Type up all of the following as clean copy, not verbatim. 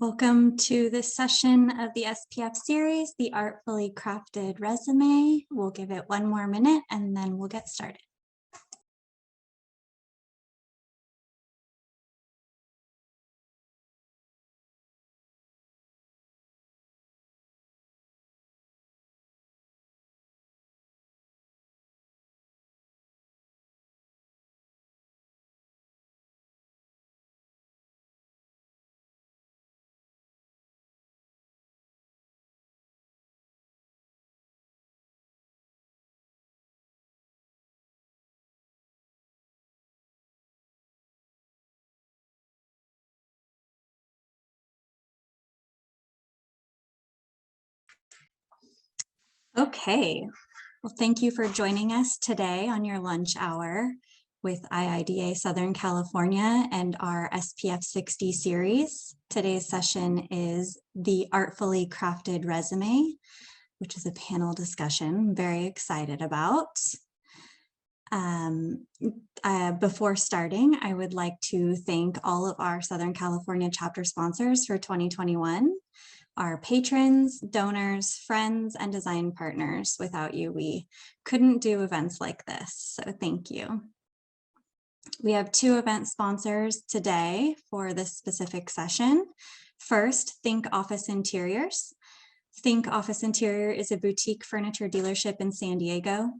Welcome to this session of the SPF series, the Artfully Crafted Resume. We'll give it one more minute and then we'll get started. Okay, well, thank you for joining us today on your lunch hour with IIDA Southern California and our SPF 60 series. Today's session is the Artfully Crafted Resume, which is a panel discussion I'm very excited about. Before starting, I would like to thank all of our Southern California chapter sponsors for 2021. Our patrons, donors, friends, and design partners. Without you, we couldn't do events like this, so thank you. We have two event sponsors today for this specific session. First, Think Office Interiors. Think Office Interior is a boutique furniture dealership in San Diego.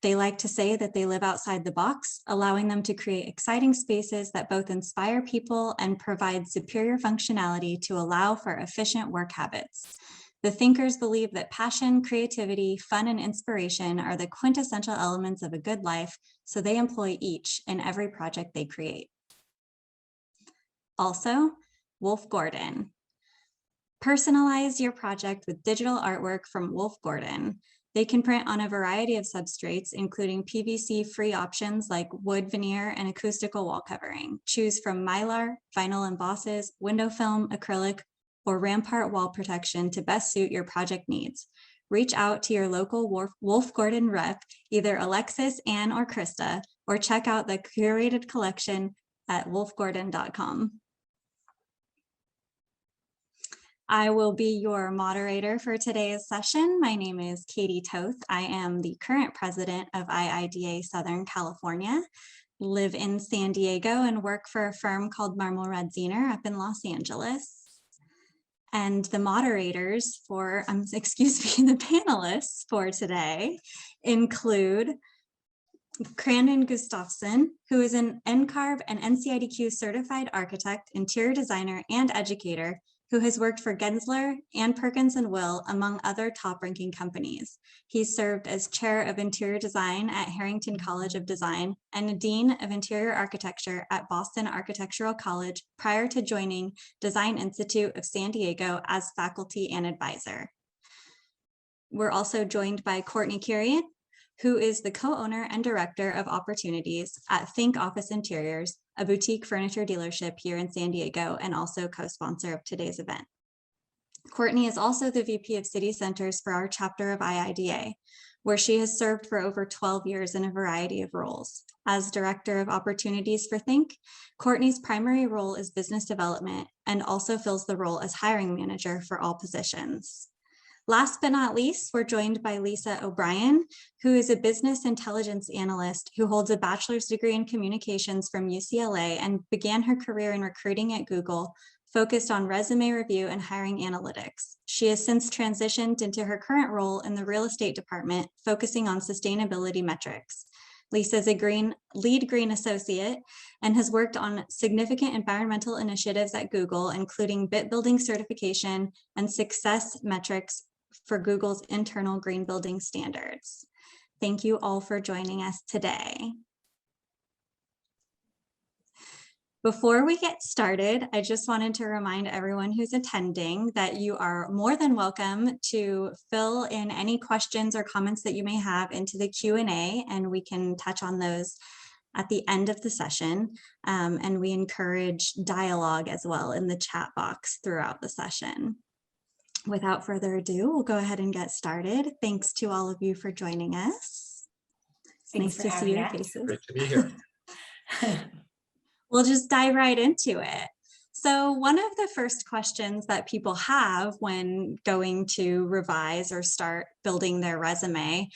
They like to say that they live outside the box, allowing them to create exciting spaces that both inspire people and provide superior functionality to allow for efficient work habits. The thinkers believe that passion, creativity, fun, and inspiration are the quintessential elements of a good life, so they employ each in every project they create. Also, Wolf Gordon. Personalize your project with digital artwork from Wolf Gordon. They can print on a variety of substrates, including PVC-free options like wood veneer and acoustical wall covering. Choose from Mylar, vinyl embosses, window film, acrylic, or Rampart wall protection to best suit your project needs. Reach out to your local Wolf Gordon rep, either Alexis, Ann, or Krista, or check out the curated collection at wolfgordon.com. I will be your moderator for today's session. My name is Katie Toth. I am the current president of IIDA Southern California, live in San Diego, and work for a firm called Marmol Radziner up in Los Angeles. And the moderators for, the panelists for today include Crandon Gustafson, who is an NCARB and NCIDQ certified architect, interior designer, and educator, who has worked for Gensler and Perkins & Will, among other top-ranking companies. He served as chair of interior design at Harrington College of Design and a dean of interior architecture at Boston Architectural College prior to joining Design Institute of San Diego as faculty and advisor. We're also joined by Courtney Kirian, who is the co-owner and director of opportunities at Think Office Interiors, a boutique furniture dealership here in San Diego, and also co-sponsor of today's event. Courtney is also the VP of City Centers for our chapter of IIDA, where she has served for over 12 years in a variety of roles. As director of opportunities for Think, Courtney's primary role is business development and also fills the role as hiring manager for all positions. Last but not least, we're joined by Lisa O'Brien, who is a business intelligence analyst who holds a bachelor's degree in communications from UCLA and began her career in recruiting at Google, focused on resume review and hiring analytics. She has since transitioned into her current role in the real estate department, focusing on sustainability metrics. Lisa is a lead green associate and has worked on significant environmental initiatives at Google, including BIT building certification and success metrics for Google's internal green building standards. Thank you all for joining us today. Before we get started, I just wanted to remind everyone who's attending that you are more than welcome to fill in any questions or comments that you may have into the Q&A, and we can touch on those at the end of the session. And we encourage dialogue as well in the chat box throughout the session. Without further ado, we'll go ahead and get started. Thanks to all of you for joining us. It's nice to see your faces. Great to be here. We'll just dive right into it. So one of the first questions that people have when going to revise or start building their resume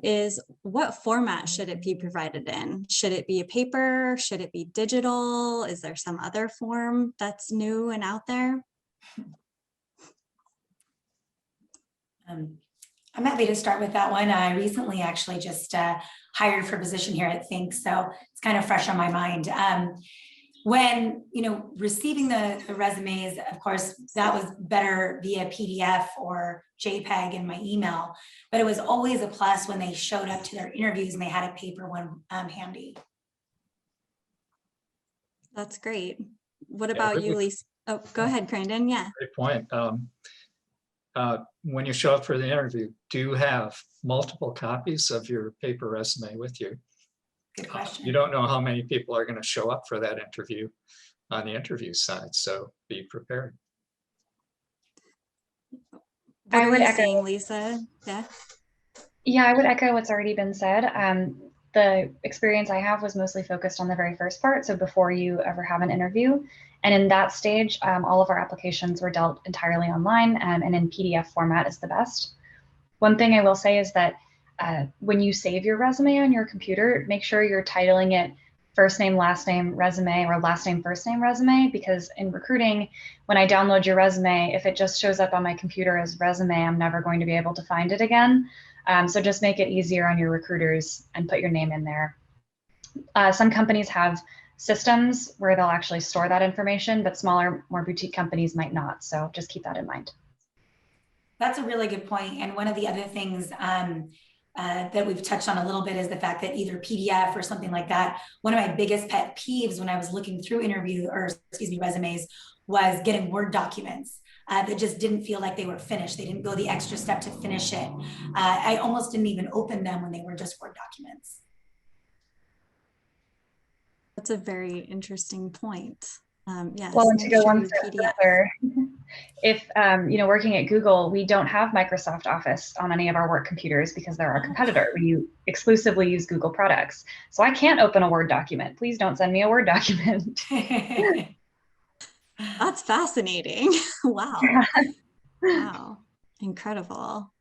is what format should it be provided in? Should it be a paper? Should it be digital? Is there some other form that's new and out there? I'm happy to start with that one. I recently actually just hired for a position here at Think, so it's kind of fresh on my mind. When receiving the resumes, of course, that was better via PDF or JPEG in my email, but it was always a plus when they showed up to their interviews and they had a paper one handy. That's great. What about you, Lisa? Oh, go ahead, Crandon. Yeah. Great point. When you show up for the interview, do you have multiple copies of your paper resume with you? Good question. You don't know how many people are going to show up for that interview on the interview side, so be prepared. What are you saying, Lisa? Yeah. Yeah, I would echo what's already been said. The experience I have was mostly focused on the very first part, so before you ever have an interview. And in that stage, all of our applications were dealt entirely online, and in PDF format is the best. One thing I will say is that when you save your resume on your computer, make sure you're titling it first name, last name, resume, or last name, first name, resume, because in recruiting, when I download your resume, if it just shows up on my computer as resume, I'm never going to be able to find it again. So just make it easier on your recruiters and put your name in there. Some companies have systems where they'll actually store that information, but smaller, more boutique companies might not. So just keep that in mind. That's a really good point. And one of the other things that we've touched on a little bit is the fact that either PDF or something like that, one of my biggest pet peeves when I was looking through resumes was getting Word documents that just didn't feel like they were finished. They didn't go the extra step to finish it. I almost didn't even open them when they were just Word documents. That's a very interesting point. Yes. Well, and to go one step further, if working at Google, we don't have Microsoft Office on any of our work computers because they're our competitor. We exclusively use Google products. So I can't open a Word document. Please don't send me a Word document. That's fascinating. Wow. Wow. Incredible.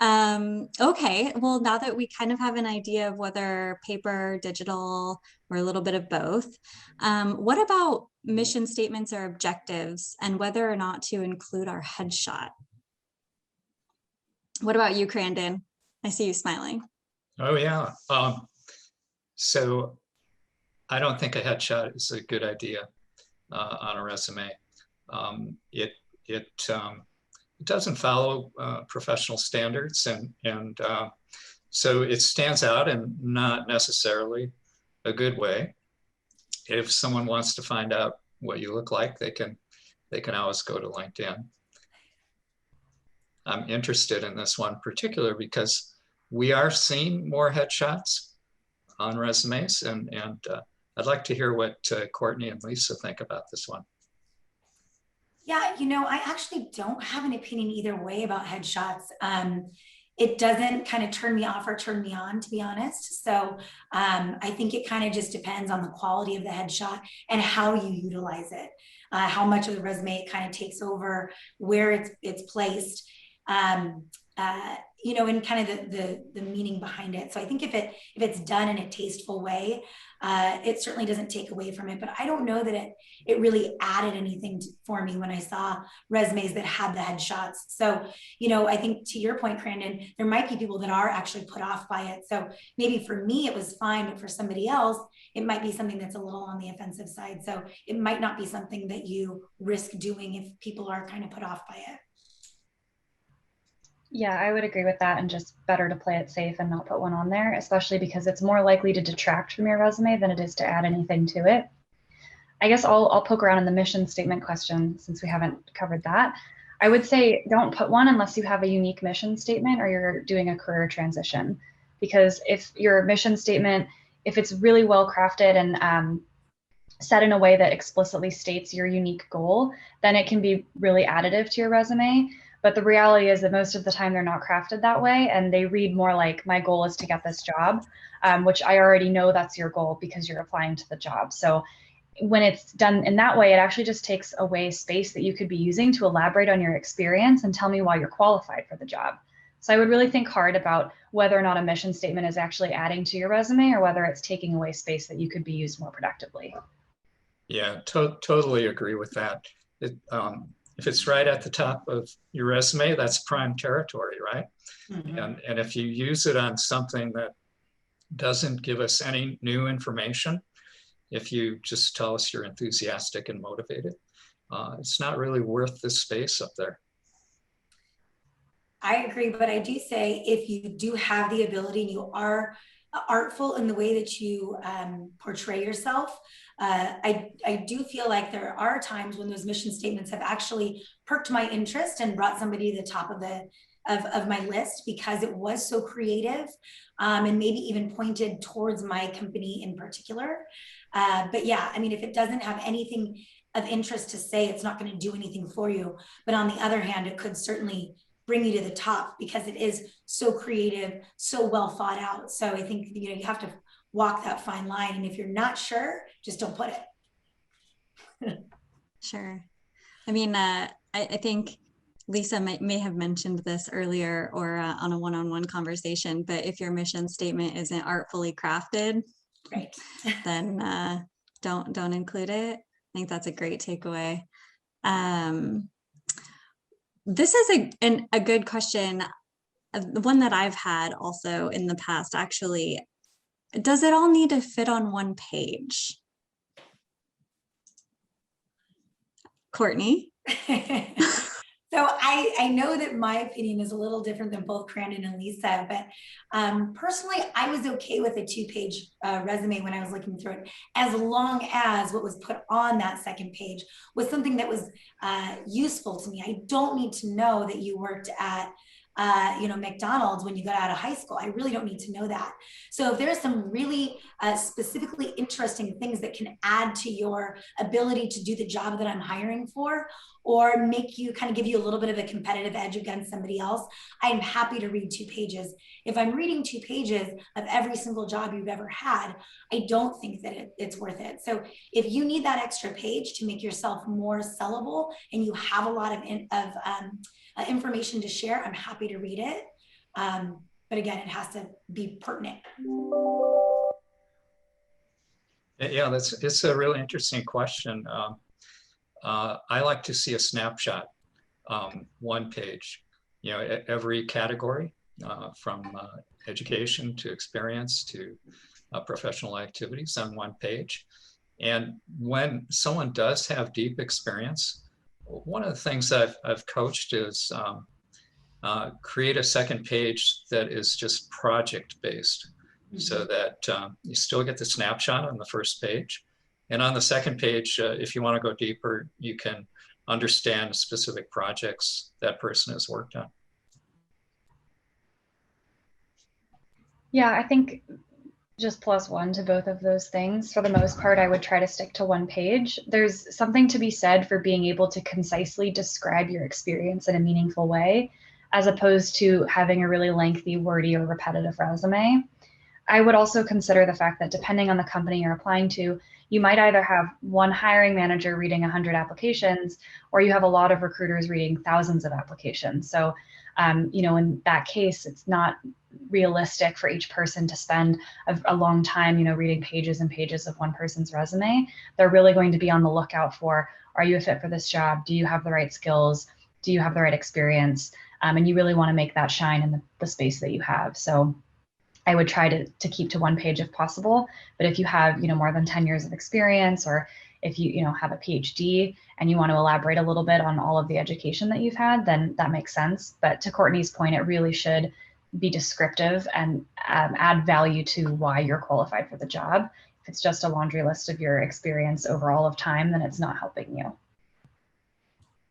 Okay, well, now that we kind of have an idea of whether paper, digital, or a little bit of both, what about mission statements or objectives and whether or not to include our headshot? What about you, Crandon? I see you smiling. Oh, yeah. So I don't think a headshot is a good idea on a resume. It doesn't follow professional standards, and so it stands out in not necessarily a good way. If someone wants to find out what you look like, they can always go to LinkedIn. I'm interested in this one particular because we are seeing more headshots on resumes, and I'd like to hear what Courtney and Lisa think about this one. Yeah, I actually don't have an opinion either way about headshots. It doesn't kind of turn me off or turn me on, to be honest. So I think it kind of just depends on the quality of the headshot and how you utilize it, how much of the resume it kind of takes over, where it's placed, and kind of the meaning behind it. So I think if it's done in a tasteful way, it certainly doesn't take away from it. But I don't know that it really added anything for me when I saw resumes that had the headshots. So, I think to your point, Crandon, there might be people that are actually put off by it. So maybe for me, it was fine, but for somebody else, it might be something that's a little on the offensive side. So it might not be something that you risk doing if people are kind of put off by it. Yeah, I would agree with that, and just better to play it safe and not put one on there, especially because it's more likely to detract from your resume than it is to add anything to it. I guess I'll poke around in the mission statement question since we haven't covered that. I would say don't put one unless you have a unique mission statement or you're doing a career transition. Because if your mission statement, if it's really well crafted and set in a way that explicitly states your unique goal, then it can be really additive to your resume. But the reality is that most of the time they're not crafted that way, and they read more like, my goal is to get this job, which I already know that's your goal because you're applying to the job. So when it's done in that way, it actually just takes away space that you could be using to elaborate on your experience and tell me why you're qualified for the job. So I would really think hard about whether or not a mission statement is actually adding to your resume or whether it's taking away space that you could be used more productively. Yeah, totally agree with that. If it's right at the top of your resume, that's prime territory, right? Mhm. And if you use it on something that doesn't give us any new information, if you just tell us you're enthusiastic and motivated, it's not really worth the space up there. I agree, but I do say if you do have the ability and you are artful in the way that you portray yourself, I do feel like there are times when those mission statements have actually perked my interest and brought somebody to the top of my list because it was so creative and maybe even pointed towards my company in particular. But yeah, I mean, if it doesn't have anything of interest to say, it's not going to do anything for you. But on the other hand, it could certainly bring you to the top because it is so creative, so well thought out. So I think, you know, you have to walk that fine line. And if you're not sure, just don't put it. Sure. I mean, I think Lisa may have mentioned this earlier or on a one-on-one conversation, but if your mission statement isn't artfully crafted, Right. then don't include it. I think that's a great takeaway. This is a good question. The one that I've had also in the past, actually. Does it all need to fit on one page? Courtney? So I know that my opinion is a little different than both Brandon and Lisa, but personally, I was okay with a 2-page resume when I was looking through it, as long as what was put on that second page was something that was useful to me. I don't need to know that you worked at McDonald's when you got out of high school. I really don't need to know that. So if there's some really specifically interesting things that can add to your ability to do the job that I'm hiring for, or make you kind of give you a little bit of a competitive edge against somebody else, I'm happy to read 2 pages. If I'm reading 2 pages of every single job you've ever had, I don't think that it's worth it. So if you need that extra page to make yourself more sellable and you have a lot of information to share, I'm happy to read it. But again, it has to be pertinent. Yeah, it's a really interesting question. I like to see a snapshot, 1 page, you know, every category from education to experience to professional activities on 1 page. And when someone does have deep experience, one of the things I've coached is create a second page that is just project-based, so that you still get the snapshot on the first page. And on the second page, if you want to go deeper, you can understand specific projects that person has worked on. Yeah, I think just +1 to both of those things. For the most part, I would try to stick to 1 page. There's something to be said for being able to concisely describe your experience in a meaningful way, as opposed to having a really lengthy, wordy, or repetitive resume. I would also consider the fact that depending on the company you're applying to, you might either have one hiring manager reading 100 applications, or you have a lot of recruiters reading thousands of applications. So, in that case, it's not realistic for each person to spend a long time, reading pages and pages of one person's resume. They're really going to be on the lookout for, are you a fit for this job? Do you have the right skills? Do you have the right experience? And you really want to make that shine in the space that you have. So I would try to keep to 1 page if possible. But if you have, more than 10 years of experience, or if you have a PhD and you want to elaborate a little bit on all of the education that you've had, then that makes sense. But to Courtney's point, it really should be descriptive and add value to why you're qualified for the job. If it's just a laundry list of your experience over all of time, then it's not helping you.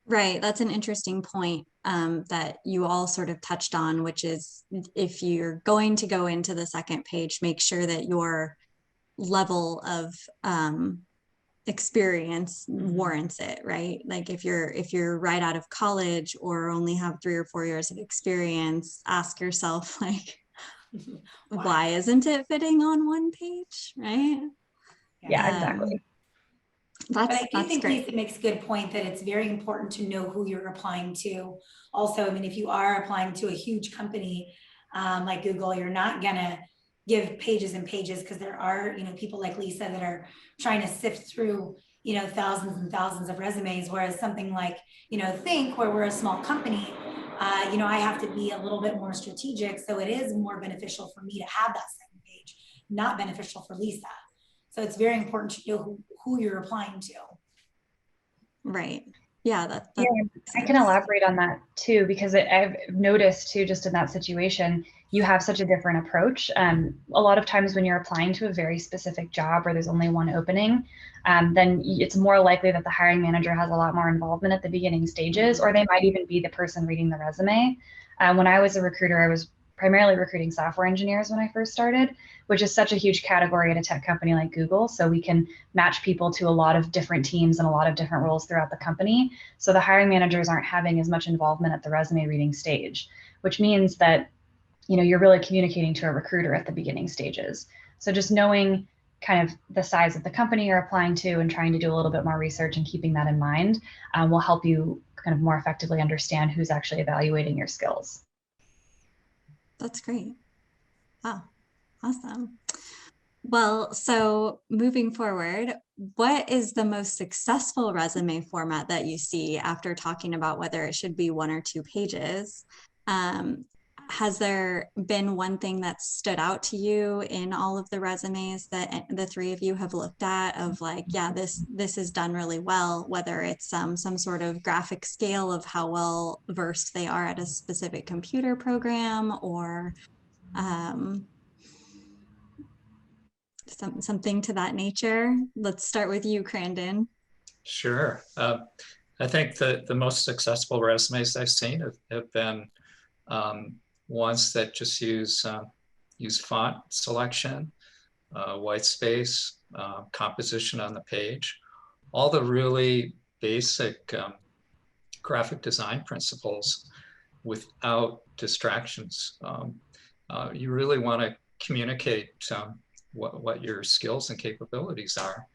Right. That's an interesting point that you all sort of touched on, which is if you're going to go into the second page, make sure that your level of experience warrants it, right? Like if you're right out of college or only have 3 or 4 years of experience, ask yourself, like, why isn't it fitting on 1 page, right? Yeah, exactly. But I do That's think great. Lisa makes a good point that it's very important to know who you're applying to. Also, I mean, if you are applying to a huge company like Google, you're not gonna give pages and pages, because there are, you know, people like Lisa that are trying to sift through, you know, thousands and thousands of resumes. Whereas something like, you know, Think, where we're a small company, you know, I have to be a little bit more strategic. So it is more beneficial for me to have that second page, not beneficial for Lisa. So it's very important to know who you're applying to. Right. Yeah, Yeah, I can elaborate on that too, because I've noticed too, just in that situation, you have such a different approach. A lot of times when you're applying to a very specific job where there's only one opening, then it's more likely that the hiring manager has a lot more involvement at the beginning stages, or they might even be the person reading the resume. When I was a recruiter, I was primarily recruiting software engineers when I first started, which is such a huge category at a tech company like Google. So we can match people to a lot of different teams and a lot of different roles throughout the company. So the hiring managers aren't having as much involvement at the resume reading stage, which means that, you know, you're really communicating to a recruiter at the beginning stages. So just knowing kind of the size of the company you're applying to and trying to do a little bit more research and keeping that in mind will help you kind of more effectively understand who's actually evaluating your skills. That's great. Wow, awesome. Well, so moving forward, what is the most successful resume format that you see after talking about whether it should be 1 or 2 pages? Has there been one thing that stood out to you in all of the resumes that the 3 of you have looked at of like, yeah, this is done really well, whether it's some sort of graphic scale of how well versed they are at a specific computer program, or something to that nature? Let's start with you, Crandon. Sure. I think the most successful resumes I've seen have been ones that just use font selection, white space, composition on the page, all the really basic graphic design principles without distractions. You really want to communicate what your skills and capabilities are.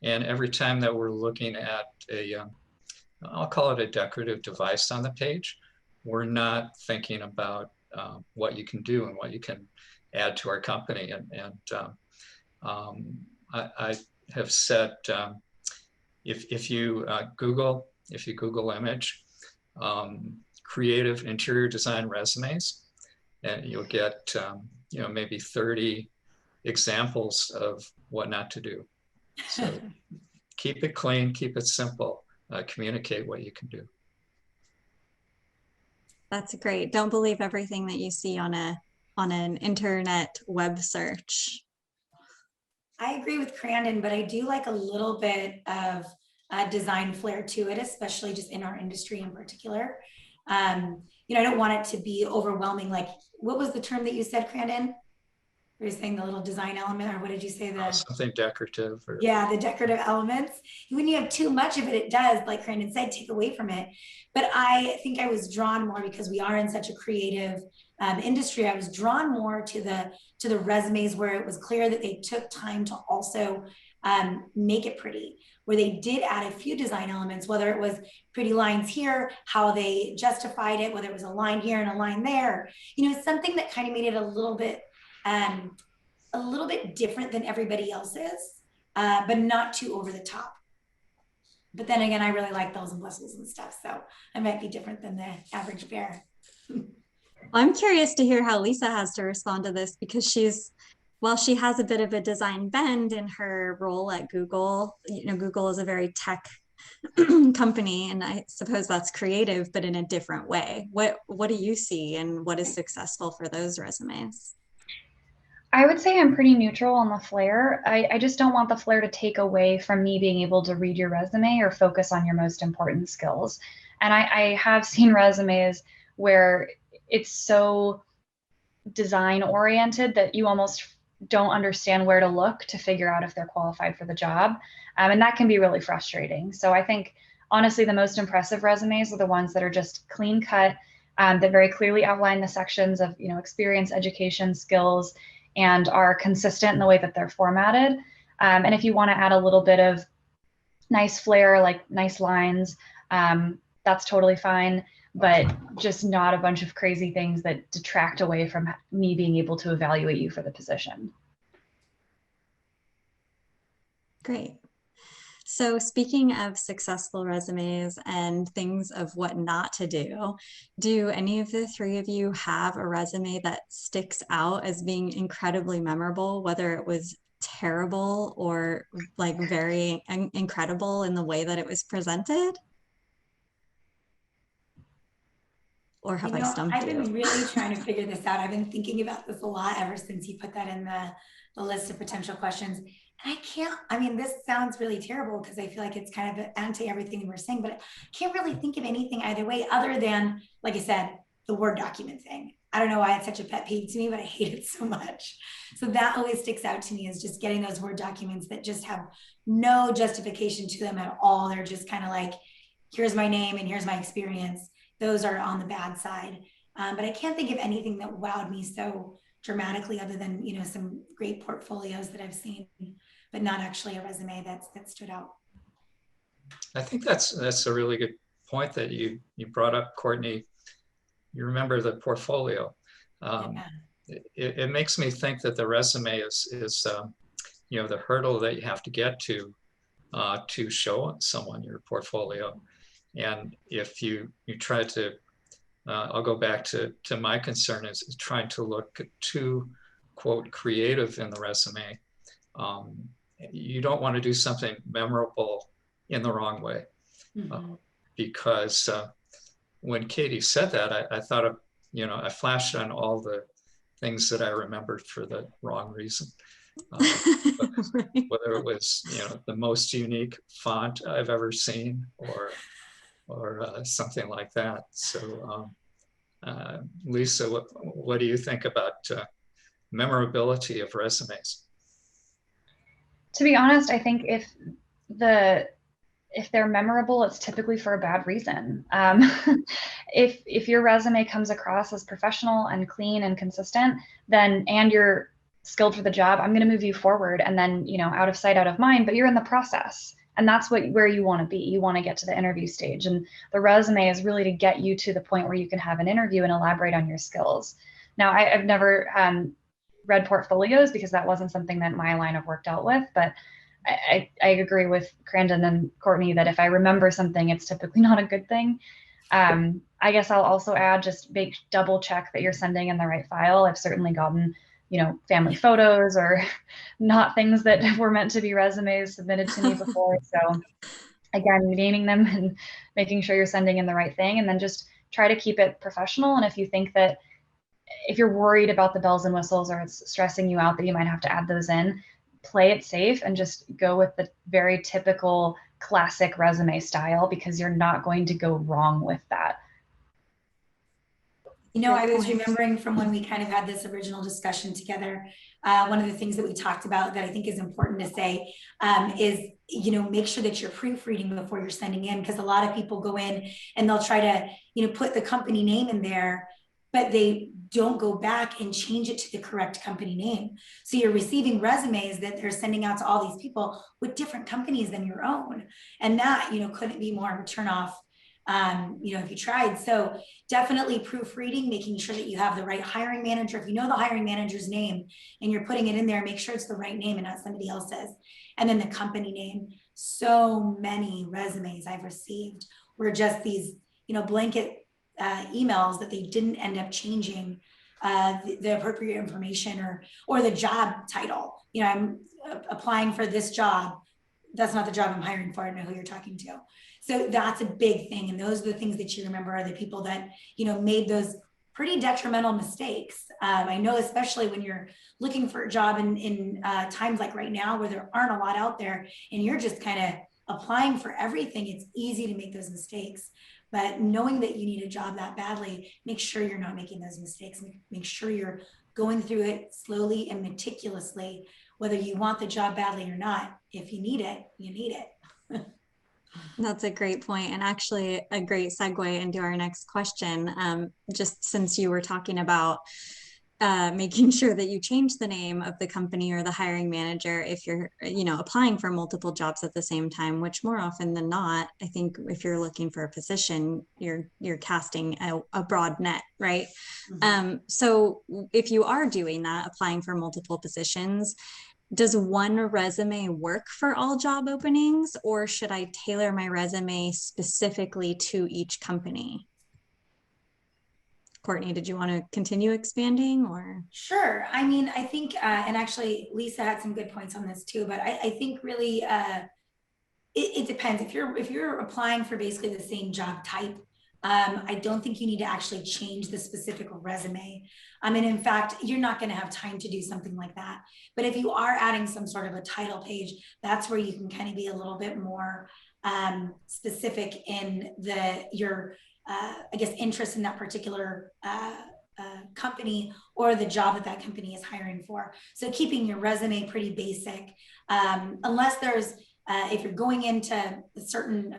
And every time that we're looking at I'll call it a decorative device on the page, we're not thinking about what you can do and what you can add to our company. I have said, if you Google image, creative interior design resumes, and you'll get you know, maybe 30 examples of what not to do. So keep it clean, keep it simple, communicate what you can do. That's great. Don't believe everything that you see on an internet web search. I agree with Crandon, but I do like a little bit of design flair to it, especially just in our industry in particular. You know, I don't want it to be overwhelming. Like, what was the term that you said, Crandon? Were you saying the little design element, or what did you say? Something decorative. Yeah, the decorative elements. When you have too much of it, it does, like Crandon said, take away from it. But I think I was drawn more, because we are in such a creative industry. I was drawn more to the resumes where it was clear that they took time to also make it pretty, where they did add a few design elements, whether it was pretty lines here, how they justified it, whether it was a line here and a line there, you know, something that kind of made it a little bit different than everybody else's, but not too over the top. But then again, I really like bells and whistles and stuff, so I might be different than the average bear. I'm curious to hear how Lisa has to respond to this, because while she has a bit of a design bend in her role at Google, you know, Google is a very tech company, and I suppose that's creative, but in a different way. What do you see, and what is successful for those resumes? I would say I'm pretty neutral on the flair. I just don't want the flair to take away from me being able to read your resume or focus on your most important skills. And I have seen resumes where it's so design oriented that you almost don't understand where to look to figure out if they're qualified for the job. And that can be really frustrating. So I think, honestly, the most impressive resumes are the ones that are just clean cut, that very clearly outline the sections of, you know, experience, education, skills, and are consistent in the way that they're formatted. And if you want to add a little bit of nice flair, like nice lines, that's totally fine, but just not a bunch of crazy things that detract away from me being able to evaluate you for the position. Great. So speaking of successful resumes and things of what not to do any of the three of you have a resume that sticks out as being incredibly memorable, whether it was terrible or like very incredible in the way that it was presented? Or have I stumped I've you? been really trying to figure this out. I've been thinking about this a lot ever since you put that in the list of potential questions. And I mean, this sounds really terrible because I feel like it's kind of anti everything we're saying, but I can't really think of anything either way other than, like I said, the Word document thing. I don't know why it's such a pet peeve to me, but I hate it so much. So that always sticks out to me, is just getting those Word documents that just have no justification to them at all. They're just kind of like, here's my name and here's my experience. Those are on the bad side. But I can't think of anything that wowed me so dramatically other than, some great portfolios that I've seen, but not actually a resume that stood out. I think that's a really good point that you brought up, Courtney. You remember the portfolio. Yeah. It makes me think that the resume is the hurdle that you have to get to show someone your portfolio. And if you try to, I'll go back to my concern is trying to look too, quote, creative in the resume. You don't want to do something memorable in the wrong way. Mm-hmm. Because when Katie said that, I thought of, I flashed on all the things that I remembered for the wrong reason. Right. Whether it was, the most unique font I've ever seen or something like that. So Lisa, what do you think about memorability of resumes? To be honest, I think if they're memorable, it's typically for a bad reason. If your resume comes across as professional and clean and consistent, and you're skilled for the job, I'm going to move you forward, and then, out of sight, out of mind, but you're in the process. And that's where you want to be. You want to get to the interview stage. And the resume is really to get you to the point where you can have an interview and elaborate on your skills. Now, I've never read portfolios because that wasn't something that my line of work dealt with. But I agree with Crandon and Courtney that if I remember something, it's typically not a good thing. I guess I'll also add, just double check that you're sending in the right file. I've certainly gotten family photos or not things that were meant to be resumes submitted to me before. So again, naming them and making sure you're sending in the right thing, and then just try to keep it professional. And if you think that, if you're worried about the bells and whistles or it's stressing you out that you might have to add those in, play it safe and just go with the very typical classic resume style, because you're not going to go wrong with that. I was remembering from when we kind of had this original discussion together, one of the things that we talked about that I think is important to say is, make sure that you're proofreading before you're sending in, because a lot of people go in and they'll try to, put the company name in there, but they don't go back and change it to the correct company name. So you're receiving resumes that they're sending out to all these people with different companies than your own. And that, couldn't be more of a turnoff, if you tried. So definitely proofreading, making sure that you have the right hiring manager. If you know the hiring manager's name and you're putting it in there, make sure it's the right name and not somebody else's. And then the company name. So many resumes I've received were just these, blanket emails that they didn't end up changing the appropriate information or the job title. I'm applying for this job. That's not the job I'm hiring for. I don't know who you're talking to. So that's a big thing. And those are the things that you remember are the people that, made those pretty detrimental mistakes. I know, especially when you're looking for a job in times like right now, where there aren't a lot out there and you're just kind of applying for everything, it's easy to make those mistakes. But knowing that you need a job that badly, make sure you're not making those mistakes. Make sure you're going through it slowly and meticulously, whether you want the job badly or not. If you need it, you need it. That's a great point, and actually a great segue into our next question. Just since you were talking about making sure that you change the name of the company or the hiring manager if you're, applying for multiple jobs at the same time, which more often than not, I think if you're looking for a position, you're casting a broad net, right? So if you are doing that, applying for multiple positions, does one resume work for all job openings, or should I tailor my resume specifically to each company? Courtney, did you want to continue expanding or? Sure. I mean, I think, and actually Lisa had some good points on this too, but I think really it depends. If you're applying for basically the same job type, I don't think you need to actually change the specific resume. I mean, in fact, you're not going to have time to do something like that. But if you are adding some sort of a title page, that's where you can kind of be a little bit more specific in your I guess, interest in that particular company or the job that company is hiring for. So keeping your resume pretty basic, unless there's, if you're going into a certain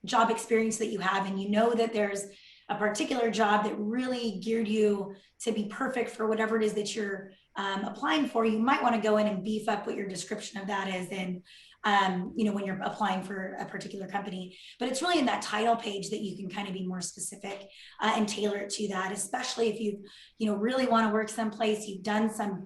job experience that you have and you know that there's a particular job that really geared you to be perfect for whatever it is that you're applying for, you might want to go in and beef up what your description of that is in when you're applying for a particular company. But it's really in that title page that you can kind of be more specific and tailor it to that, especially if you really want to work someplace, you've done some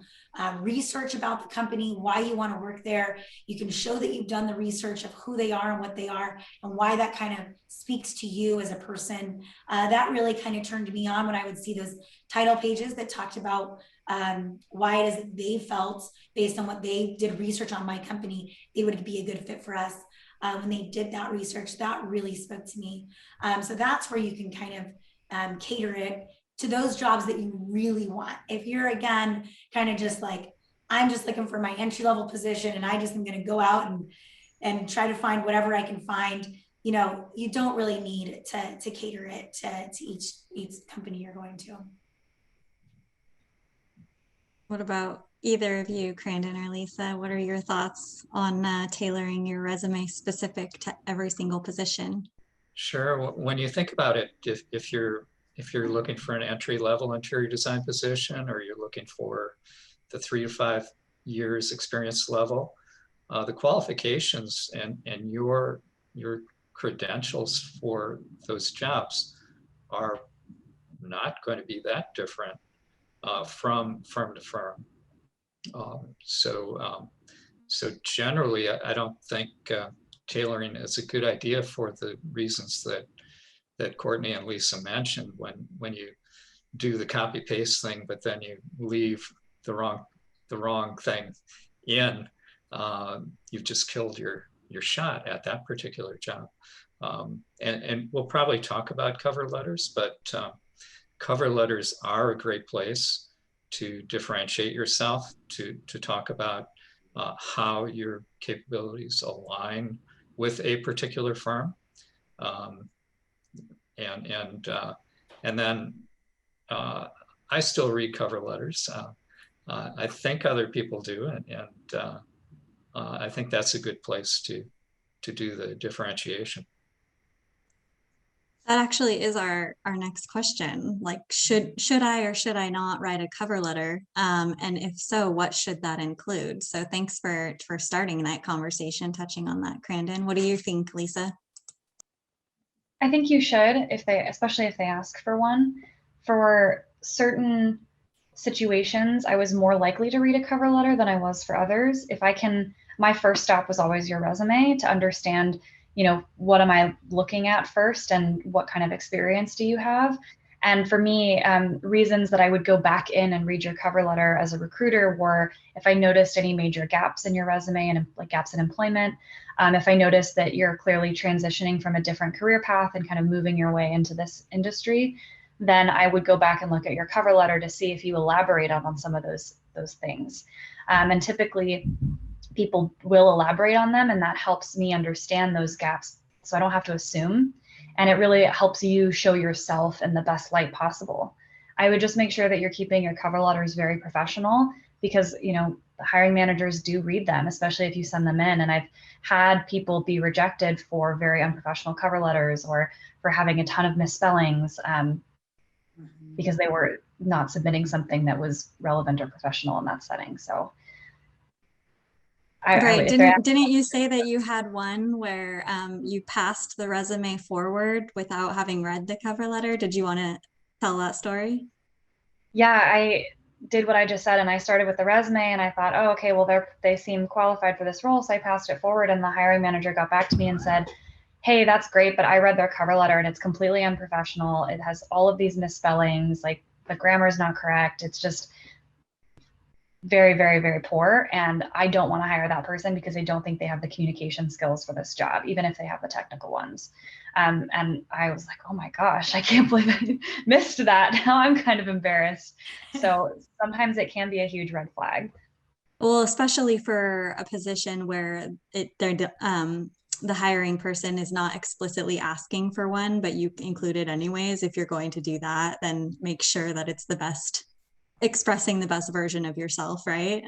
research about the company, why you want to work there. You can show that you've done the research of who they are and what they are and why that kind of speaks to you as a person. That really kind of turned me on when I would see those title pages that talked about why it is that they felt, based on what they did research on my company, they would be a good fit for us. When they did that research, that really spoke to me. So that's where you can kind of cater it to those jobs that you really want. If you're, again, kind of just like, I'm just looking for my entry-level position and I just am going to go out and try to find whatever I can find, you don't really need to cater it to each company you're going to. What about either of you, Crandon or Lisa? What are your thoughts on tailoring your resume specific to every single position? Sure. When you think about it, if you're looking for an entry-level interior design position, or you're looking for the 3 to 5 years experience level, the qualifications and your credentials for those jobs are not going to be that different from firm to firm. So generally, I don't think tailoring is a good idea for the reasons that Courtney and Lisa mentioned. When you do the copy paste thing, but then you leave the wrong thing in, you've just killed your shot at that particular job. And we'll probably talk about cover letters, but cover letters are a great place to differentiate yourself, to talk about how your capabilities align with a particular firm. And then I still read cover letters. I think other people do, and I think that's a good place to do the differentiation. That actually is our next question. Like, should I or should I not write a cover letter? And if so, what should that include? So thanks for starting that conversation, touching on that, Crandon. What do you think, Lisa? I think you should, especially if they ask for one. For certain situations, I was more likely to read a cover letter than I was for others. My first stop was always your resume to understand, what am I looking at first and what kind of experience do you have? And for me, reasons that I would go back in and read your cover letter as a recruiter were if I noticed any major gaps in your resume and like gaps in employment, if I noticed that you're clearly transitioning from a different career path and kind of moving your way into this industry, then I would go back and look at your cover letter to see if you elaborate on some of those things. And typically, people will elaborate on them, and that helps me understand those gaps so I don't have to assume. And it really helps you show yourself in the best light possible. I would just make sure that you're keeping your cover letters very professional, because the hiring managers do read them, especially if you send them in. And I've had people be rejected for very unprofessional cover letters or for having a ton of misspellings. because they were not submitting something that was relevant or professional in that setting. So right. Didn't you say that you had one where you passed the resume forward without having read the cover letter? Did you want to tell that story? Yeah, I did what I just said, and I started with the resume, and I thought, oh, okay, well, they seem qualified for this role, so I passed it forward, and the hiring manager got back to me and said, hey, that's great, but I read their cover letter, and it's completely unprofessional. It has all of these misspellings, like the grammar is not correct. It's just very, very, very poor, and I don't want to hire that person because I don't think they have the communication skills for this job, even if they have the technical ones. And I was like, oh my gosh, I can't believe I missed that. Now I'm kind of embarrassed. So sometimes it can be a huge red flag. Well, especially for a position where the hiring person is not explicitly asking for one, but you include it anyways. If you're going to do that, then make sure that it's the best, expressing the best version of yourself, right?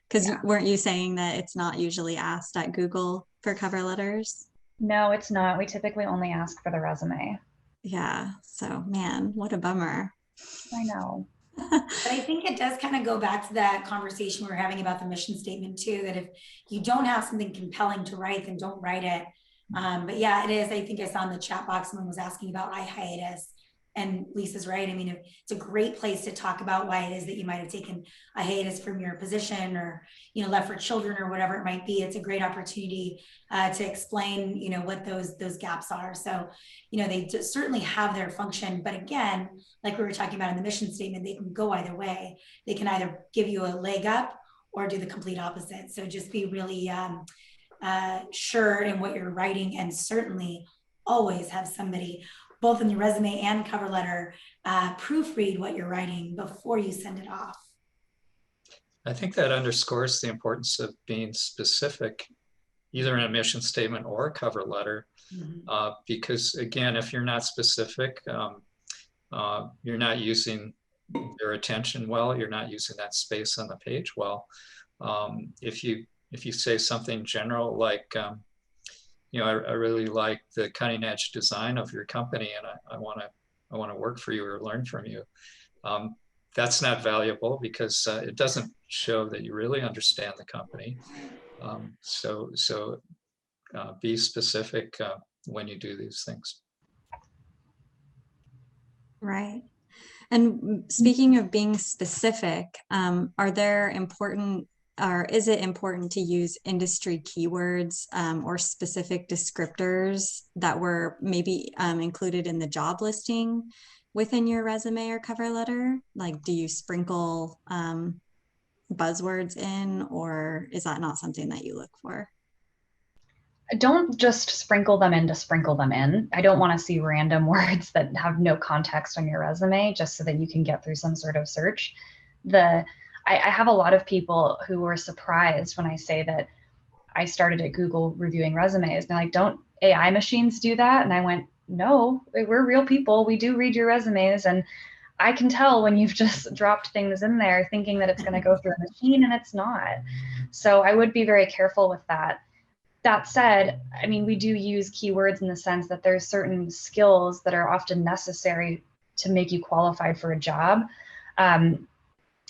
Because weren't you saying that it's not usually asked at Google for cover letters? No, it's not. We typically only ask for the resume. Yeah. So, man, what a bummer. I know. But I think it does kind of go back to that conversation we were having about the mission statement too, that if you don't have something compelling to write, then don't write it. But yeah, it is. I think I saw in the chat box, someone was asking about hiatus. And Lisa's right. I mean, it's a great place to talk about why it is that you might have taken a hiatus from your position or, left for children or whatever it might be. It's a great opportunity to explain, what those gaps are. So, they certainly have their function. But again, like we were talking about in the mission statement, they can go either way. They can either give you a leg up or do the complete opposite. So just be really sure in what you're writing, and certainly always have somebody both in your resume and cover letter, proofread what you're writing before you send it off. I think that underscores the importance of being specific, either in a mission statement or a cover letter, because again, if you're not specific, you're not using your attention well, you're not using that space on the page well. If you say something general like, I really like the cutting edge design of your company, and I want to work for you or learn from you. That's not valuable because it doesn't show that you really understand the company. So be specific when you do these things. Right. And speaking of being specific, is it important to use industry keywords or specific descriptors that were maybe included in the job listing within your resume or cover letter? Like, do you sprinkle buzzwords in, or is that not something that you look for? Don't just sprinkle them in to sprinkle them in. I don't want to see random words that have no context on your resume just so that you can get through some sort of search. I have a lot of people who were surprised when I say that I started at Google reviewing resumes. They're like, don't AI machines do that? And I went, no, we're real people. We do read your resumes. And I can tell when you've just dropped things in there thinking that it's going to go through a machine, and it's not. So I would be very careful with that. That said, I mean, we do use keywords in the sense that there's certain skills that are often necessary to make you qualified for a job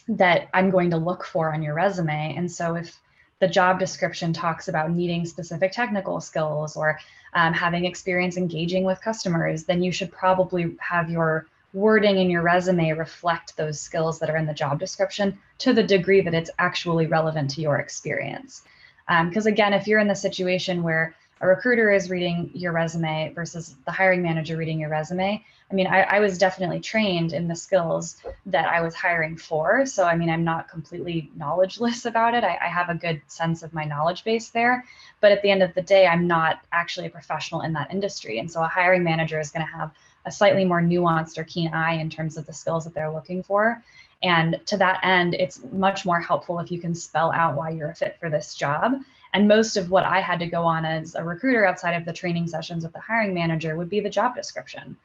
that I'm going to look for on your resume. And so if the job description talks about needing specific technical skills or having experience engaging with customers, then you should probably have your wording in your resume reflect those skills that are in the job description to the degree that it's actually relevant to your experience. Because again, if you're in the situation where a recruiter is reading your resume versus the hiring manager reading your resume, I mean, I was definitely trained in the skills that I was hiring for. So, I mean, I'm not completely knowledgeless about it. I have a good sense of my knowledge base there. But at the end of the day, I'm not actually a professional in that industry. And so a hiring manager is going to have a slightly more nuanced or keen eye in terms of the skills that they're looking for. And to that end, it's much more helpful if you can spell out why you're a fit for this job. And most of what I had to go on as a recruiter outside of the training sessions with the hiring manager would be the job description.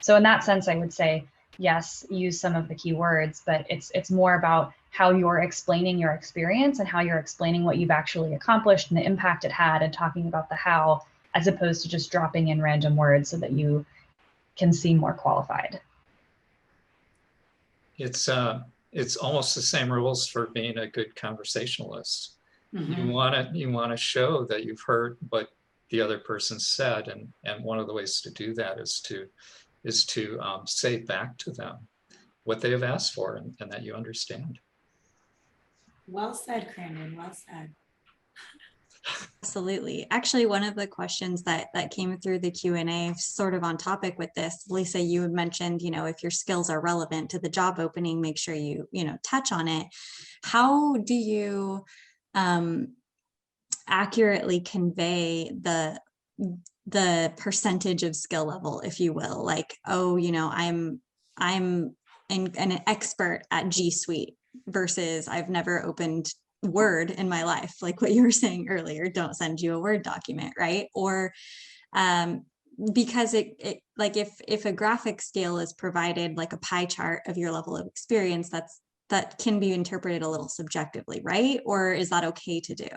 So in that sense, I would say, yes, use some of the keywords, but it's more about how you're explaining your experience and how you're explaining what you've actually accomplished and the impact it had, and talking about the how, as opposed to just dropping in random words so that you can seem more qualified. it's almost the same rules for being a good conversationalist. Mhm. You want to show that you've heard what the other person said, and one of the ways to do that is to say back to them what they have asked for, and that you understand. Well said, Crandon, well said. Absolutely. Actually, one of the questions that came through the Q&A, sort of on topic with this, Lisa, you had mentioned, if your skills are relevant to the job opening, make sure you touch on it. How do you accurately convey the percentage of skill level, if you will? Like, oh, I'm an expert at G Suite versus I've never opened Word in my life, like what you were saying earlier. Don't send you a Word document, right? Or because it like if a graphic scale is provided, like a pie chart of your level of experience, that can be interpreted a little subjectively, right? Or is that okay to do?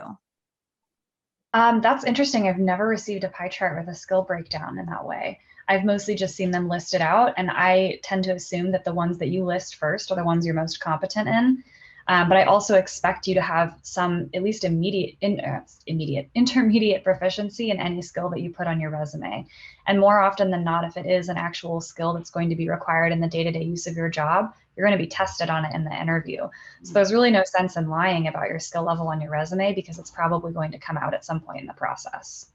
That's interesting. I've never received a pie chart with a skill breakdown in that way. I've mostly just seen them listed out, and I tend to assume that the ones that you list first are the ones you're most competent in. But I also expect you to have some at least intermediate proficiency in any skill that you put on your resume. And more often than not, if it is an actual skill that's going to be required in the day-to-day use of your job, you're going to be tested on it in the interview. So there's really no sense in lying about your skill level on your resume, because it's probably going to come out at some point in the process.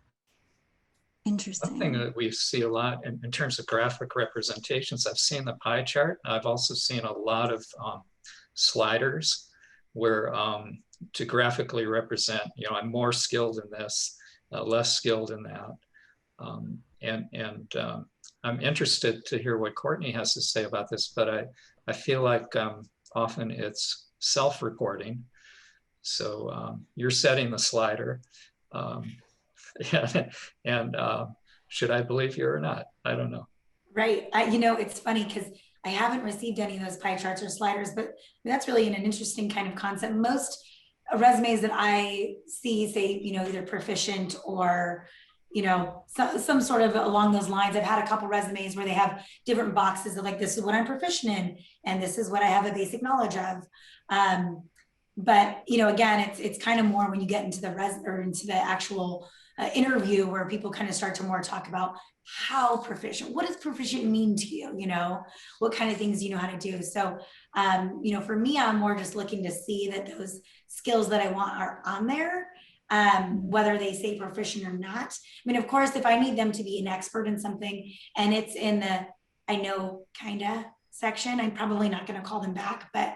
Interesting. Something that we see a lot in terms of graphic representations, I've seen the pie chart. I've also seen a lot of sliders where to graphically represent, I'm more skilled in this, less skilled in that. I'm interested to hear what Courtney has to say about this, but I feel like often it's self-reporting. So you're setting the slider. And should I believe you or not? I don't know. Right. It's funny because I haven't received any of those pie charts or sliders, but that's really an interesting kind of concept. Most resumes that I see say, either proficient or, some sort of along those lines. I've had a couple resumes where they have different boxes of like, this is what I'm proficient in, and this is what I have a basic knowledge of. But, again, it's kind of more when you get into the actual interview where people kind of start to more talk about how proficient, what does proficient mean to you? What kind of things you know how to do. So, for me, I'm more just looking to see that those skills that I want are on there, whether they say proficient or not. I mean, of course, if I need them to be an expert in something and it's in the I know kinda section, I'm probably not going to call them back, but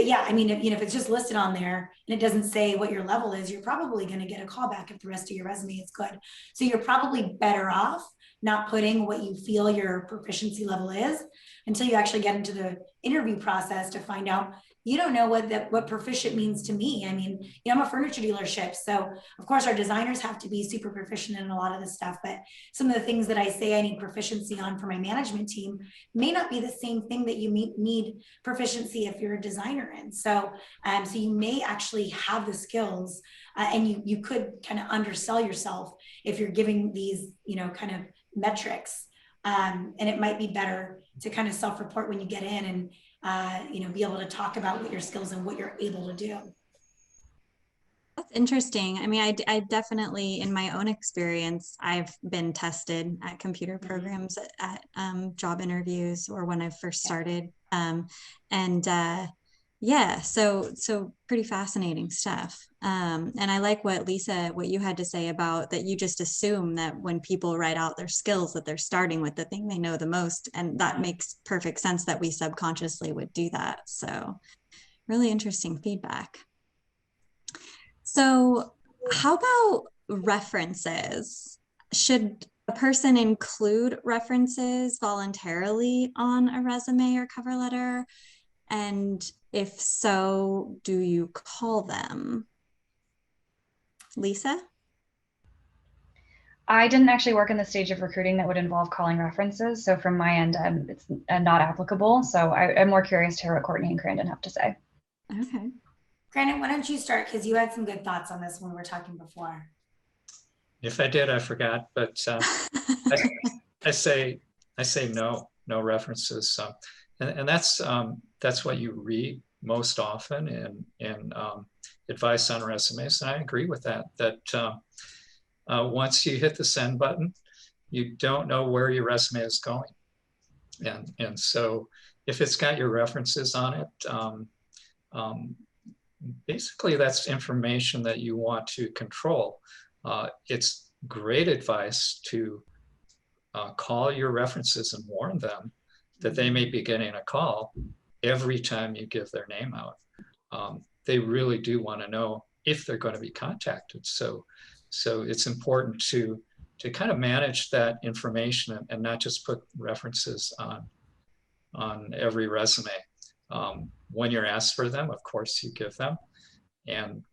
yeah, I mean, if it's just listed on there and it doesn't say what your level is, you're probably going to get a call back if the rest of your resume is good. So you're probably better off not putting what you feel your proficiency level is until you actually get into the interview process to find out. You don't know what proficient means to me. I mean, I'm a furniture dealership. So of course our designers have to be super proficient in a lot of this stuff, but some of the things that I say I need proficiency on for my management team may not be the same thing that you need proficiency if you're a designer in. So, so you may actually have the skills and you could kind of undersell yourself if you're giving these, kind of metrics. And it might be better to kind of self-report when you get in and be able to talk about what your skills and what you're able to do. That's interesting. I mean, I definitely, in my own experience, I've been tested at computer programs at job interviews or when I first started. Yeah, so pretty fascinating stuff. And I like what Lisa, what you had to say about that you just assume that when people write out their skills that they're starting with the thing they know the most. And that makes perfect sense that we subconsciously would do that. So really interesting feedback. So how about references? Should a person include references voluntarily on a resume or cover letter? And if so, do you call them? Lisa? I didn't actually work in the stage of recruiting that would involve calling references. So from my end, it's not applicable. So I'm more curious to hear what Courtney and Crandon have to say. Okay. Crandon, why don't you start? Because you had some good thoughts on this when we were talking before. If I did, I forgot, but I say no references. And that's what you read most often in advice on resumes. And I agree with that, once you hit the send button, you don't know where your resume is going. And so if it's got your references on it, basically that's information that you want to control. It's great advice to call your references and warn them that they may be getting a call every time you give their name out. They really do want to know if they're going to be contacted. So it's important to kind of manage that information and not just put references on every resume. When you're asked for them, of course you give them. And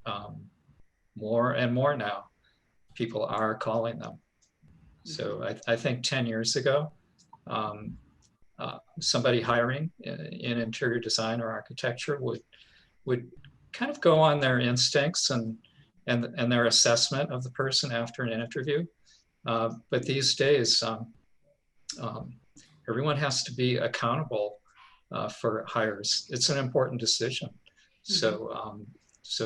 more and more now, people are calling them. So I think 10 years ago, somebody hiring in interior design or architecture would kind of go on their instincts and their assessment of the person after an interview. But these days, everyone has to be accountable for hires. It's an important decision. So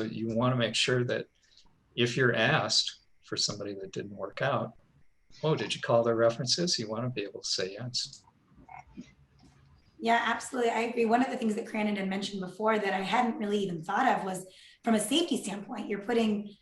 you want to make sure that if you're asked for somebody that didn't work out, oh, did you call their references? You want to be able to say yes. Yeah, absolutely. I agree. One of the things that Crandon had mentioned before that I hadn't really even thought of was from a safety standpoint, you're putting,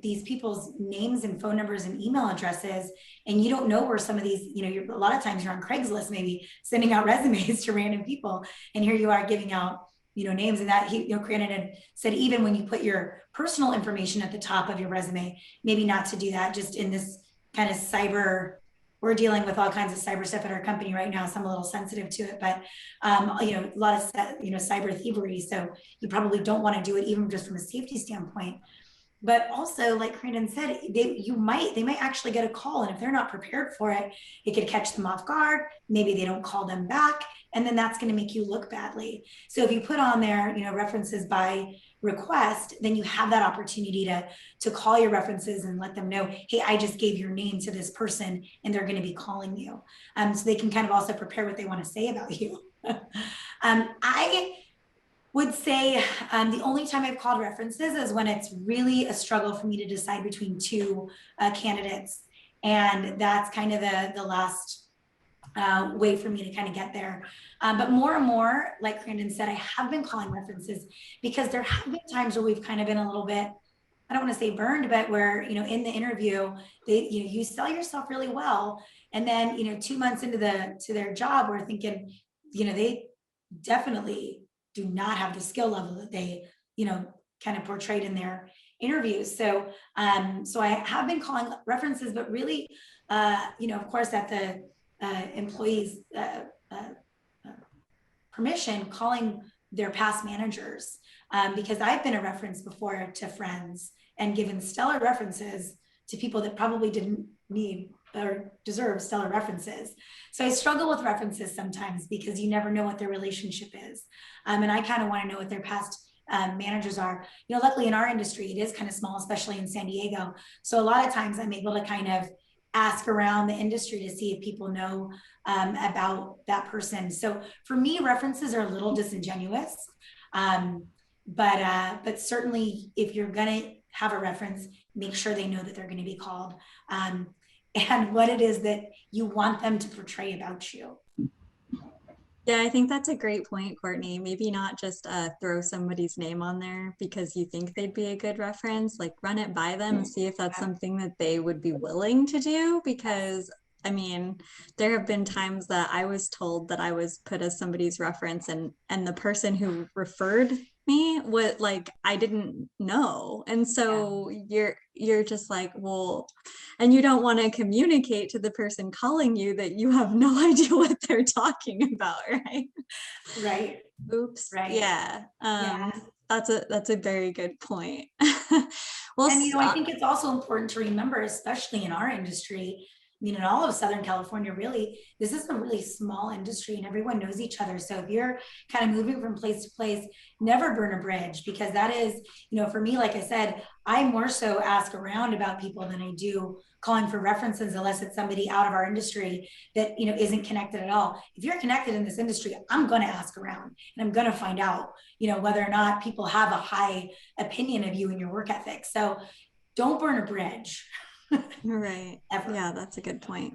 these people's names and phone numbers and email addresses, and you don't know where some of these, a lot of times you're on Craigslist, maybe sending out resumes to random people. And here you are giving out, names, and that Crandon had said, even when you put your personal information at the top of your resume, maybe not to do that just in this kind of cyber. We're dealing with all kinds of cyber stuff at our company right now, so I'm a little sensitive to it, but a lot of cyber thievery. So you probably don't want to do it even just from a safety standpoint. But also, like Crandon said, they might actually get a call, and if they're not prepared for it, it could catch them off guard. Maybe they don't call them back, and then that's going to make you look badly. So if you put on there, references by request, then you have that opportunity to call your references and let them know, hey, I just gave your name to this person and they're going to be calling you. So they can kind of also prepare what they want to say about you. I would say the only time I've called references is when it's really a struggle for me to decide between two candidates. And that's kind of the last way for me to kind of get there. But more and more, like Crandon said, I have been calling references because there have been times where we've kind of been a little bit, I don't want to say burned, but where, in the interview, you sell yourself really well. And then, 2 months into their job, we're thinking, they definitely do not have the skill level that they, kind of portrayed in their interviews. So I have been calling references, but really, of course, at the employees' permission, calling their past managers, because I've been a reference before to friends and given stellar references to people that probably didn't need or deserve stellar references. So I struggle with references sometimes because you never know what their relationship is. And I kind of want to know what their past managers are. Luckily in our industry, it is kind of small, especially in San Diego. So a lot of times I'm able to kind of ask around the industry to see if people know about that person. So for me, references are a little disingenuous, but certainly if you're gonna have a reference, make sure they know that they're going to be called and what it is that you want them to portray about you. Yeah, I think that's a great point, Courtney. Maybe not just throw somebody's name on there because you think they'd be a good reference, like run it by them and see if that's something that they would be willing to do. Because I mean, there have been times that I was told that I was put as somebody's reference and the person who referred me what like I didn't know. And so you're just like, well, and you don't want to communicate to the person calling you that you have no idea what they're talking about, right? Right. Oops. Right. Yeah. Yeah. That's a very good point. Well, and I think it's also important to remember, especially in our industry, mean, in all of Southern California, really, this is a really small industry and everyone knows each other. So if you're kind of moving from place to place, never burn a bridge, because that is, for me, like I said, I more so ask around about people than I do calling for references, unless it's somebody out of our industry that, isn't connected at all. If you're connected in this industry, I'm going to ask around and I'm going to find out, whether or not people have a high opinion of you and your work ethic. So don't burn a bridge. Right. Ever. Yeah, that's a good point.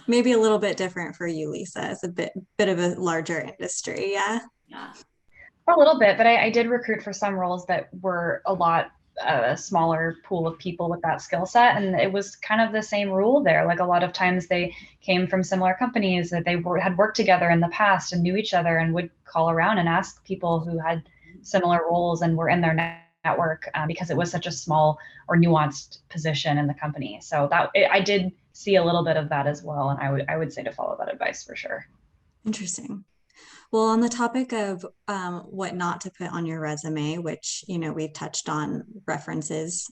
Maybe a little bit different for you, Lisa. It's a bit of a larger industry. Yeah. Yeah. A little bit, but I did recruit for some roles that were a lot a smaller pool of people with that skill set, and it was kind of the same rule there. Like a lot of times they came from similar companies that they had worked together in the past and knew each other and would call around and ask people who had similar roles and were in their network because it was such a small or nuanced position in the company. So I did see a little bit of that as well, and I would say to follow that advice for sure. Interesting. Well, on the topic of what not to put on your resume, which, we've touched on references,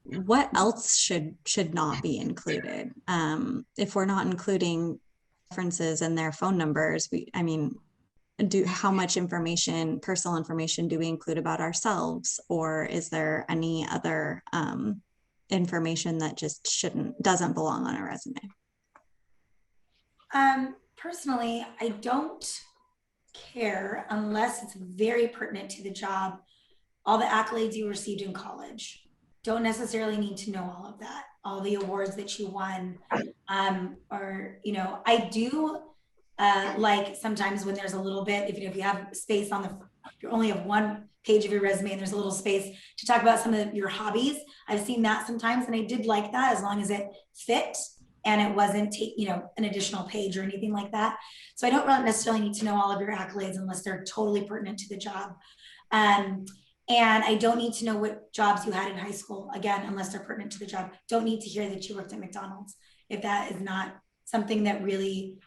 what else should not be included? If we're not including references and their phone numbers, how much information, personal information, do we include about ourselves? Or is there any other information that just doesn't belong on a resume? Personally, I don't care unless it's very pertinent to the job. All the accolades you received in college, don't necessarily need to know all of that, all the awards that you won. Or, I do like sometimes when there's a little bit, if you have space you only have one page of your resume and there's a little space to talk about some of your hobbies. I've seen that sometimes, and I did like that, as long as it fit and it wasn't an additional page or anything like that. So I don't really necessarily need to know all of your accolades unless they're totally pertinent to the job. And I don't need to know what jobs you had in high school, again, unless they're pertinent to the job. Don't need to hear that you worked at McDonald's if that is not something that really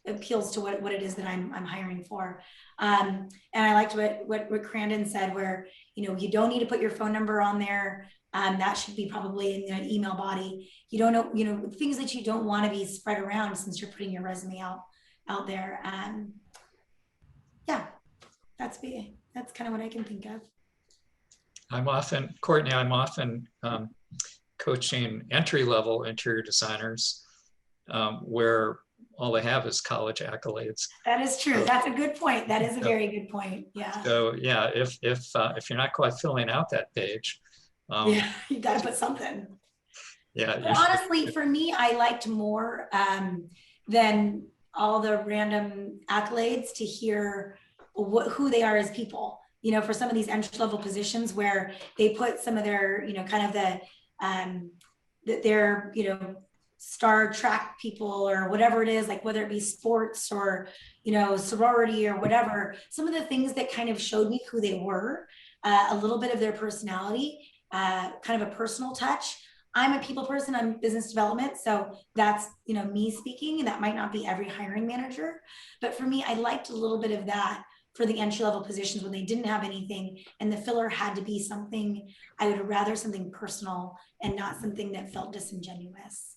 appeals to what it is that I'm hiring for. And I liked what Crandon said, where you don't need to put your phone number on there. That should be probably in the email body. You don't know, things that you don't want to be spread around since you're putting your resume out there. Yeah, that's kind of what I can think of. Courtney, I'm often coaching entry-level interior designers where all they have is college accolades. That is true. So, that's a good point. That is a very good point. Yeah. So yeah, if you're not quite filling out that page, you got to put something. Yeah. But honestly, for me, I liked more than all the random accolades to hear who they are as people. For some of these entry-level positions where they put some of their, kind of their, star track people or whatever it is, like whether it be sports or, sorority or whatever, some of the things that kind of showed me who they were, a little bit of their personality, kind of a personal touch. I'm a people person, I'm business development. So that's, me speaking, and that might not be every hiring manager. But for me, I liked a little bit of that for the entry-level positions when they didn't have anything and the filler had to be something, I would rather something personal and not something that felt disingenuous.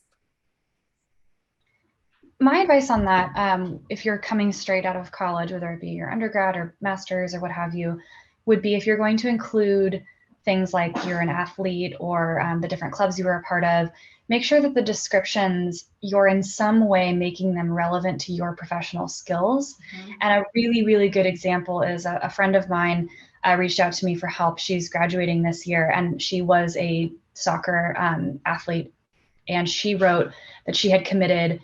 My advice on that, if you're coming straight out of college, whether it be your undergrad or master's or what have you, would be if you're going to include things like you're an athlete or the different clubs you were a part of, make sure that the descriptions, you're in some way making them relevant to your professional skills. Mm-hmm. And a really, really good example is a friend of mine reached out to me for help. She's graduating this year and she was a soccer athlete. And she wrote that she had committed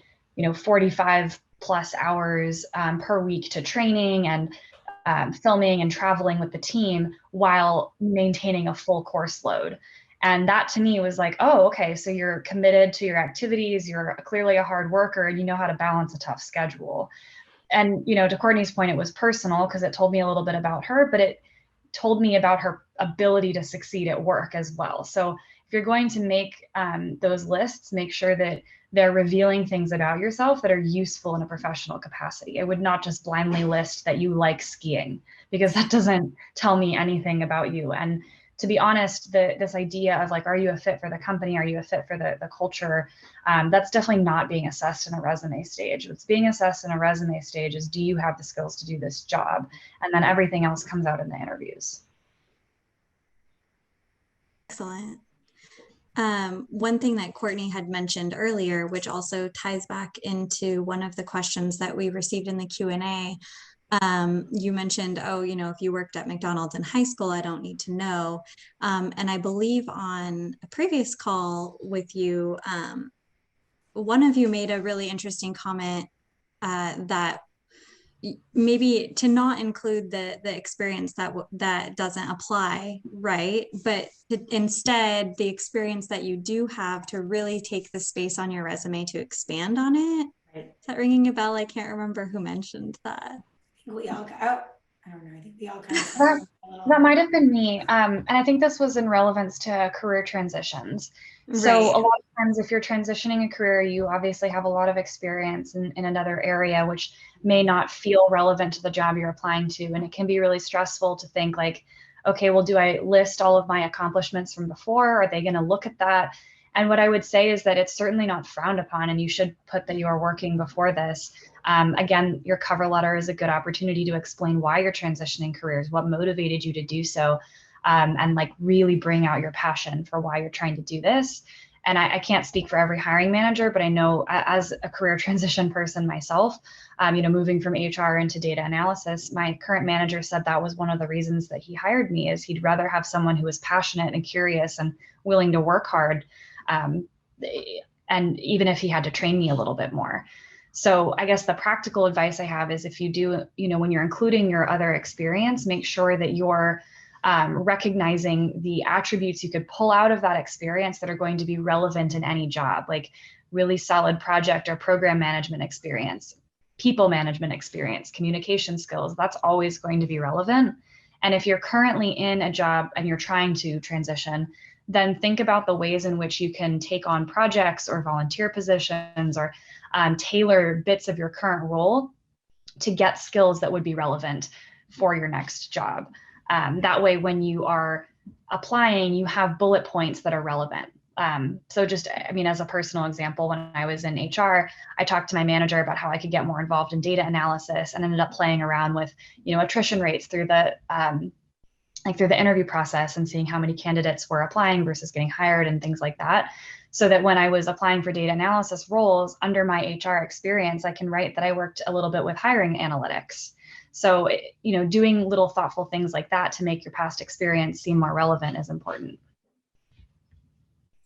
45 plus hours per week to training and filming and traveling with the team while maintaining a full course load. And that to me was like, oh, okay, so you're committed to your activities, you're clearly a hard worker, and you know how to balance a tough schedule. And, to Courtney's point, it was personal because it told me a little bit about her, but it told me about her ability to succeed at work as well. So if you're going to make those lists, make sure that they're revealing things about yourself that are useful in a professional capacity. I would not just blindly list that you like skiing, because that doesn't tell me anything about you. And to be honest, this idea of like, are you a fit for the company? Are you a fit for the culture? That's definitely not being assessed in a resume stage. What's being assessed in a resume stage is, do you have the skills to do this job? And then everything else comes out in the interviews. Excellent. One thing that Courtney had mentioned earlier, which also ties back into one of the questions that we received in the Q&A, you mentioned, oh, you know, if you worked at McDonald's in high school, I don't need to know. And I believe on a previous call with you, one of you made a really interesting comment that maybe to not include the experience that doesn't apply, right? But instead, the experience that you do have to really take the space on your resume to expand on it. Right. Is that ringing a bell? I can't remember who mentioned that. We all, I don't know. I think we all kind of. That might have been me. And I think this was in relevance to career transitions. So Right. a lot of times if you're transitioning a career, you obviously have a lot of experience in another area, which may not feel relevant to the job you're applying to. And it can be really stressful to think like, okay, well, do I list all of my accomplishments from before? Are they going to look at that? And what I would say is that it's certainly not frowned upon, and you should put that you are working before this. Again, your cover letter is a good opportunity to explain why you're transitioning careers, what motivated you to do so, and like really bring out your passion for why you're trying to do this. And I can't speak for every hiring manager, but I know as a career transition person myself, moving from HR into data analysis, my current manager said that was one of the reasons that he hired me, is he'd rather have someone who was passionate and curious and willing to work hard. And even if he had to train me a little bit more. So I guess the practical advice I have is, if you do, when you're including your other experience, make sure that you're recognizing the attributes you could pull out of that experience that are going to be relevant in any job, like really solid project or program management experience, people management experience, communication skills. That's always going to be relevant. And if you're currently in a job and you're trying to transition, then think about the ways in which you can take on projects or volunteer positions, or tailor bits of your current role to get skills that would be relevant for your next job. That way, when you are applying, you have bullet points that are relevant. So just, as a personal example, when I was in HR, I talked to my manager about how I could get more involved in data analysis, and ended up playing around with, attrition rates through the interview process, and seeing how many candidates were applying versus getting hired and things like that. So that when I was applying for data analysis roles under my HR experience, I can write that I worked a little bit with hiring analytics. So, doing little thoughtful things like that to make your past experience seem more relevant is important.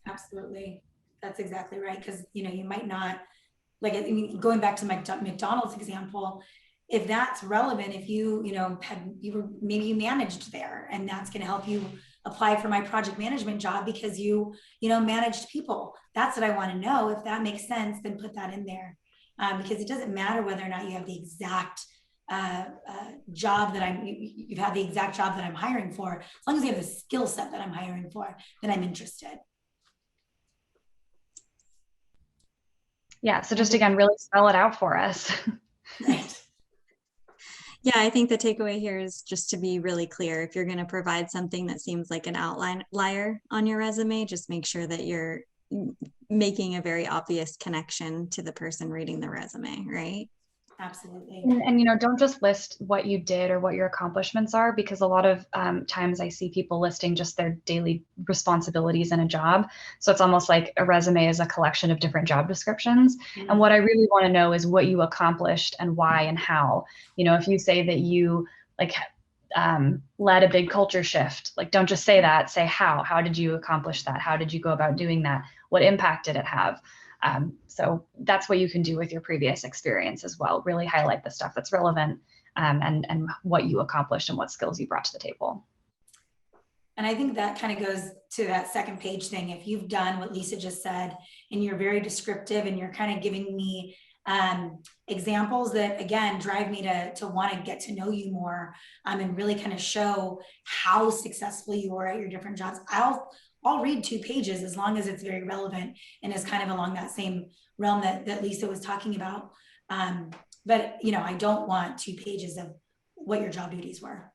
Absolutely. That's exactly right. Because, you might not, going back to my McDonald's example, if that's relevant, if you managed there, and that's going to help you apply for my project management job because you managed people. That's what I want to know. If that makes sense, then put that in there, because it doesn't matter whether or not you have the exact job that you've had the exact job that I'm hiring for. As long as you have the skill set that I'm hiring for, then I'm interested. Yeah. So just again, really spell it out for us. Right. Yeah, I think the takeaway here is just to be really clear. If you're going to provide something that seems like an outlier on your resume, just make sure that you're making a very obvious connection to the person reading the resume, right? Absolutely. And don't just list what you did or what your accomplishments are, because a lot of times I see people listing just their daily responsibilities in a job. So it's almost like a resume is a collection of different job descriptions. Mm-hmm. And what I really want to know is what you accomplished and why and how. If you say that you led a big culture shift, don't just say that, say how. How did you accomplish that? How did you go about doing that? What impact did it have? So that's what you can do with your previous experience as well. Really highlight the stuff that's relevant, and what you accomplished and what skills you brought to the table. And I think that kind of goes to that second page thing. If you've done what Lisa just said, and you're very descriptive, and you're kind of giving me examples that, again, drive me to want to get to know you more, and really kind of show how successful you are at your different jobs, I'll read 2 pages, as long as it's very relevant and is kind of along that same realm that Lisa was talking about. But, I don't want 2 pages of what your job duties were.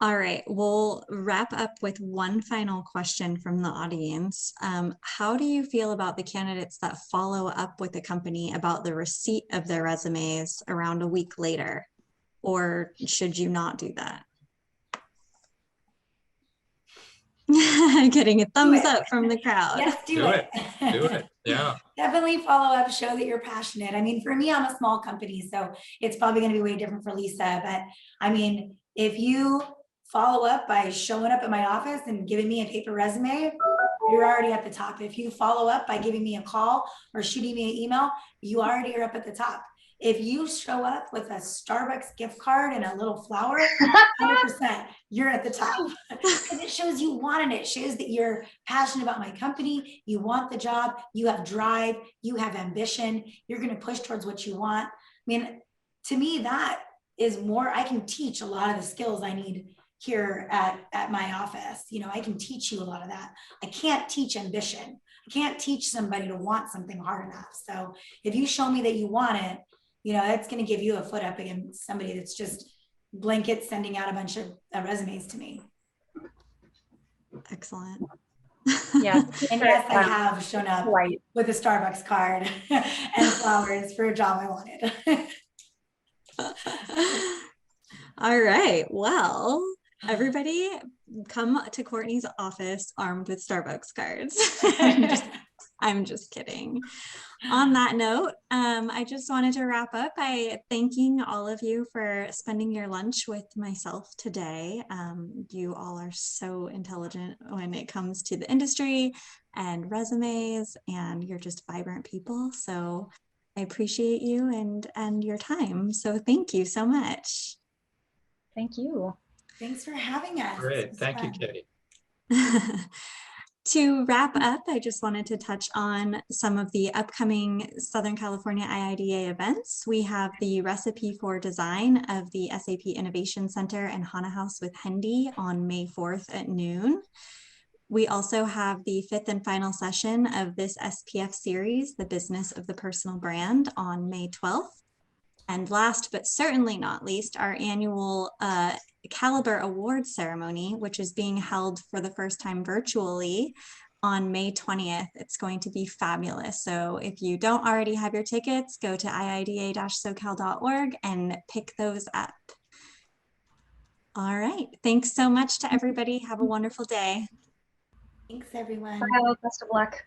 All right, we'll wrap up with one final question from the audience. How do you feel about the candidates that follow up with the company about the receipt of their resumes around a week later? Or should you not do that? Getting a thumbs up from the crowd. Yes, do it. Do it. Yeah. Definitely follow up, show that you're passionate. I mean, for me, I'm a small company, so it's probably going to be way different for Lisa. But I mean, if you follow up by showing up at my office and giving me a paper resume, you're already at the top. If you follow up by giving me a call or shooting me an email, you already are up at the top. If you show up with a Starbucks gift card and a little flower, 100%, you're at the top. Because it shows you want it. It shows that you're passionate about my company. You want the job. You have drive. You have ambition. You're going to push towards what you want. I mean, to me, that is more, I can teach a lot of the skills I need here at my office. You know, I can teach you a lot of that. I can't teach ambition. I can't teach somebody to want something hard enough. So if you show me that you want it, you know, that's going to give you a foot up against somebody that's just blanket sending out a bunch of resumes to me. Excellent. Yeah. And yes, I have shown up with a Starbucks card and flowers for a job I wanted. All right. Well, everybody come to Courtney's office armed with Starbucks cards. I'm just kidding. On that note, I just wanted to wrap up by thanking all of you for spending your lunch with myself today. You all are so intelligent when it comes to the industry and resumes, and you're just vibrant people. So I appreciate you and your time. So thank you so much. Thank you. Thanks for having us. Great. Thank you, Katie. To wrap up, I just wanted to touch on some of the upcoming Southern California IIDA events. We have the Recipe for Design of the SAP Innovation Center and Hana House with Hendy on May 4th at noon. We also have the 5th and final session of this SPF series, The Business of the Personal Brand, on May 12th. And last but certainly not least, our annual Caliber Awards ceremony, which is being held for the first time virtually on May 20th. It's going to be fabulous. So if you don't already have your tickets, go to iida-socal.org and pick those up. All right. Thanks so much to everybody. Have a wonderful day. Thanks, everyone. Bye. Best of luck.